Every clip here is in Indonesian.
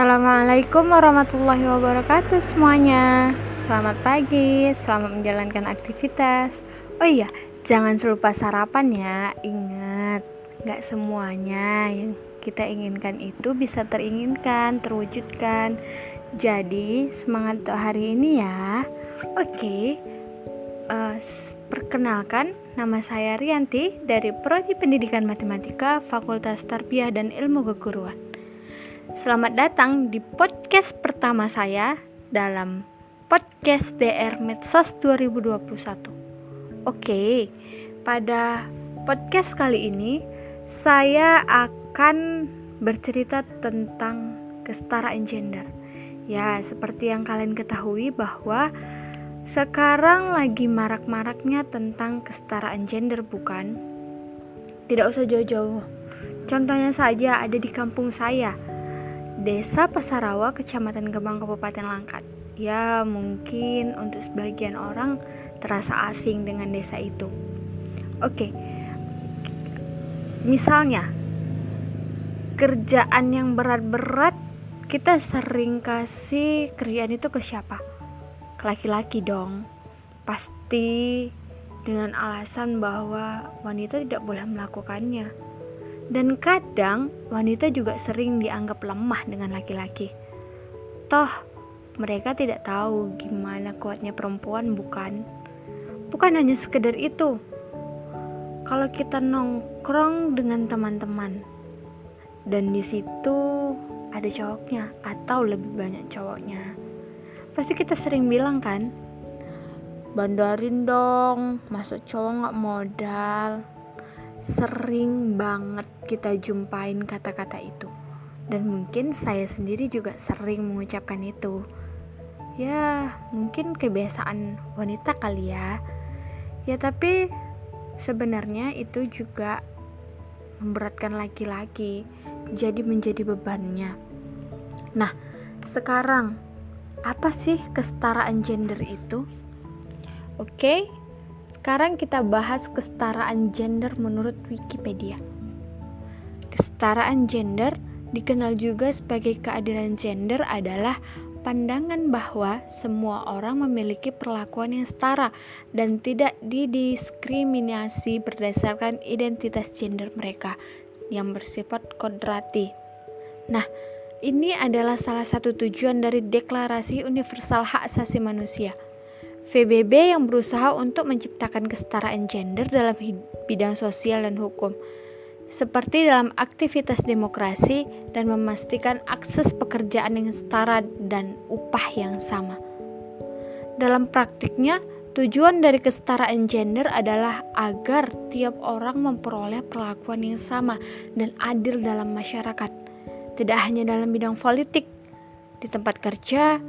Assalamualaikum warahmatullahi wabarakatuh semuanya. Selamat pagi, selamat menjalankan aktivitas. Oh iya, jangan lupa sarapan ya. Ingat, gak semuanya yang kita inginkan itu bisa teringinkan, terwujudkan. Jadi semangat untuk hari ini ya. Oke, perkenalkan, nama saya Rianti dari Prodi Pendidikan Matematika Fakultas Tarbiyah dan Ilmu Keguruan. Selamat datang di podcast pertama saya dalam podcast DR Medsos 2021. Oke, pada podcast kali ini saya akan bercerita tentang kesetaraan gender. Ya, seperti yang kalian ketahui bahwa sekarang lagi marak-maraknya tentang kesetaraan gender, bukan? Tidak usah jauh-jauh. Contohnya saja ada di kampung saya, Desa Pasarawa, Kecamatan Gebang, Kabupaten Langkat. Ya, mungkin untuk sebagian orang terasa asing dengan desa itu. Oke. Misalnya, kerjaan yang berat-berat, kita sering kasih kerjaan itu ke siapa? Ke laki-laki dong. Pasti dengan alasan bahwa wanita tidak boleh melakukannya. Dan kadang wanita juga sering dianggap lemah dengan laki-laki. Toh mereka tidak tahu gimana kuatnya perempuan, bukan? Bukan hanya sekedar itu. Kalau kita nongkrong dengan teman-teman dan di situ ada cowoknya atau lebih banyak cowoknya, pasti kita sering bilang kan, bandarin dong, masa cowok gak modal. Sering banget kita jumpain kata-kata itu. Dan mungkin saya sendiri juga sering mengucapkan itu. Ya, mungkin kebiasaan wanita kali ya. Ya, tapi sebenarnya itu juga memberatkan laki-laki. Jadi menjadi bebannya. Nah, sekarang apa sih kesetaraan gender itu? Oke. Sekarang kita bahas kesetaraan gender menurut Wikipedia. Kesetaraan gender, dikenal juga sebagai keadilan gender, adalah pandangan bahwa semua orang memiliki perlakuan yang setara dan tidak didiskriminasi berdasarkan identitas gender mereka yang bersifat kodrati. Nah, ini adalah salah satu tujuan dari Deklarasi Universal Hak Asasi Manusia PBB yang berusaha untuk menciptakan kesetaraan gender dalam bidang sosial dan hukum, seperti dalam aktivitas demokrasi dan memastikan akses pekerjaan yang setara dan upah yang sama. Dalam praktiknya, tujuan dari kesetaraan gender adalah agar tiap orang memperoleh perlakuan yang sama dan adil dalam masyarakat, tidak hanya dalam bidang politik, di tempat kerja,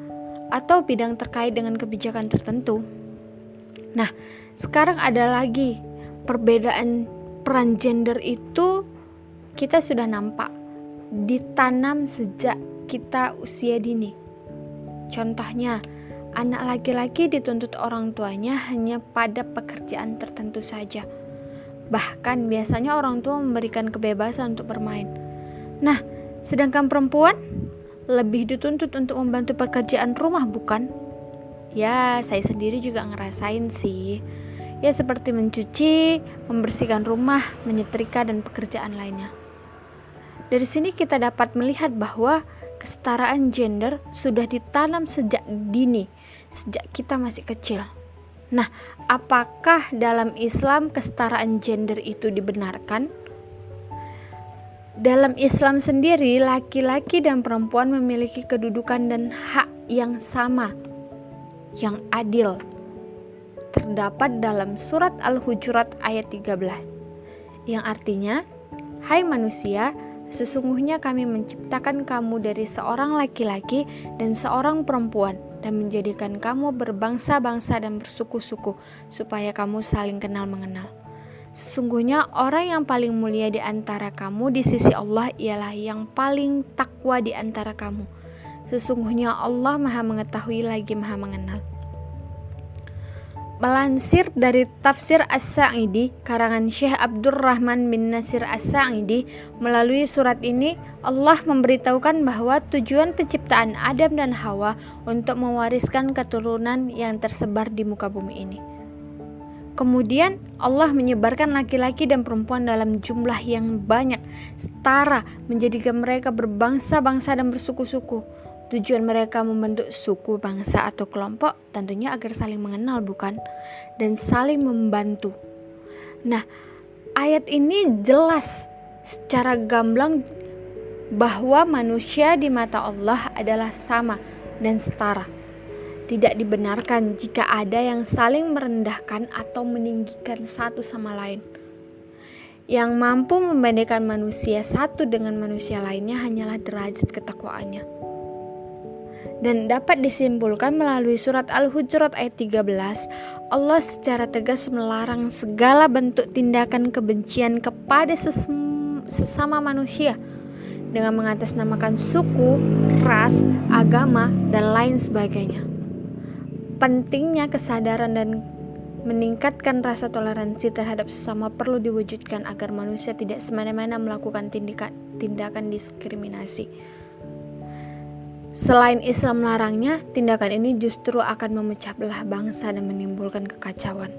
atau bidang terkait dengan kebijakan tertentu. Nah, sekarang ada lagi perbedaan peran gender itu kita sudah nampak ditanam sejak kita usia dini. Contohnya, anak laki-laki dituntut orang tuanya hanya pada pekerjaan tertentu saja. Bahkan biasanya orang tua memberikan kebebasan untuk bermain. Nah, sedangkan perempuan lebih dituntut untuk membantu pekerjaan rumah, bukan? Ya, saya sendiri juga ngerasain sih. Ya, seperti mencuci, membersihkan rumah, menyetrika, dan pekerjaan lainnya. Dari sini kita dapat melihat bahwa kesetaraan gender sudah ditanam sejak dini, sejak kita masih kecil. Nah, apakah dalam Islam kesetaraan gender itu dibenarkan? Dalam Islam sendiri, laki-laki dan perempuan memiliki kedudukan dan hak yang sama, yang adil. Terdapat dalam surat Al-Hujurat ayat 13, yang artinya, "Hai manusia, sesungguhnya kami menciptakan kamu dari seorang laki-laki dan seorang perempuan dan menjadikan kamu berbangsa-bangsa dan bersuku-suku supaya kamu saling kenal mengenal. Sesungguhnya orang yang paling mulia di antara kamu di sisi Allah ialah yang paling takwa di antara kamu. Sesungguhnya Allah Maha Mengetahui lagi Maha Mengenal." Melansir dari Tafsir As-Sa'idi karangan Syekh Abdurrahman bin Nasir As-Sa'idi, melalui surat ini Allah memberitahukan bahwa tujuan penciptaan Adam dan Hawa untuk mewariskan keturunan yang tersebar di muka bumi ini. Kemudian Allah menyebarkan laki-laki dan perempuan dalam jumlah yang banyak, setara, menjadikan mereka berbangsa-bangsa dan bersuku-suku. Tujuan mereka membentuk suku, bangsa, atau kelompok tentunya agar saling mengenal, bukan? Dan saling membantu. Nah, ayat ini jelas secara gamblang bahwa manusia di mata Allah adalah sama dan setara. Tidak dibenarkan jika ada yang saling merendahkan atau meninggikan satu sama lain. Yang mampu membedakan manusia satu dengan manusia lainnya hanyalah derajat ketakwaannya. Dan dapat disimpulkan melalui surat Al-Hujurat ayat 13, Allah secara tegas melarang segala bentuk tindakan kebencian kepada sesama manusia dengan mengatasnamakan suku, ras, agama, dan lain sebagainya. Pentingnya kesadaran dan meningkatkan rasa toleransi terhadap sesama perlu diwujudkan agar manusia tidak semena-mena melakukan tindakan diskriminasi. Selain Islam melarangnya, tindakan ini justru akan memecah belah bangsa dan menimbulkan kekacauan.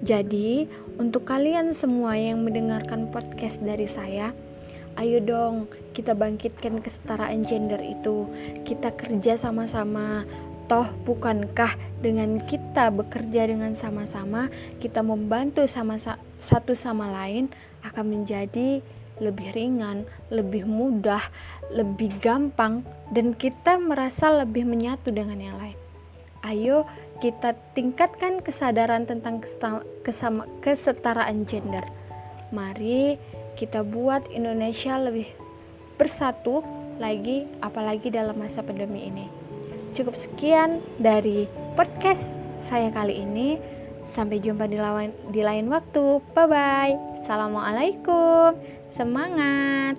Jadi, untuk kalian semua yang mendengarkan podcast dari saya, ayo dong kita bangkitkan kesetaraan gender itu. Kita kerja sama-sama. Toh bukankah dengan kita bekerja dengan sama-sama, kita membantu satu sama lain akan menjadi lebih ringan, lebih mudah, lebih gampang, dan kita merasa lebih menyatu dengan yang lain. Ayo kita tingkatkan kesadaran tentang kesetaraan gender. Mari kita buat Indonesia lebih bersatu lagi, apalagi dalam masa pandemi ini. Cukup sekian dari podcast saya kali ini. Sampai jumpa di lain waktu. Bye bye. Assalamualaikum. Semangat.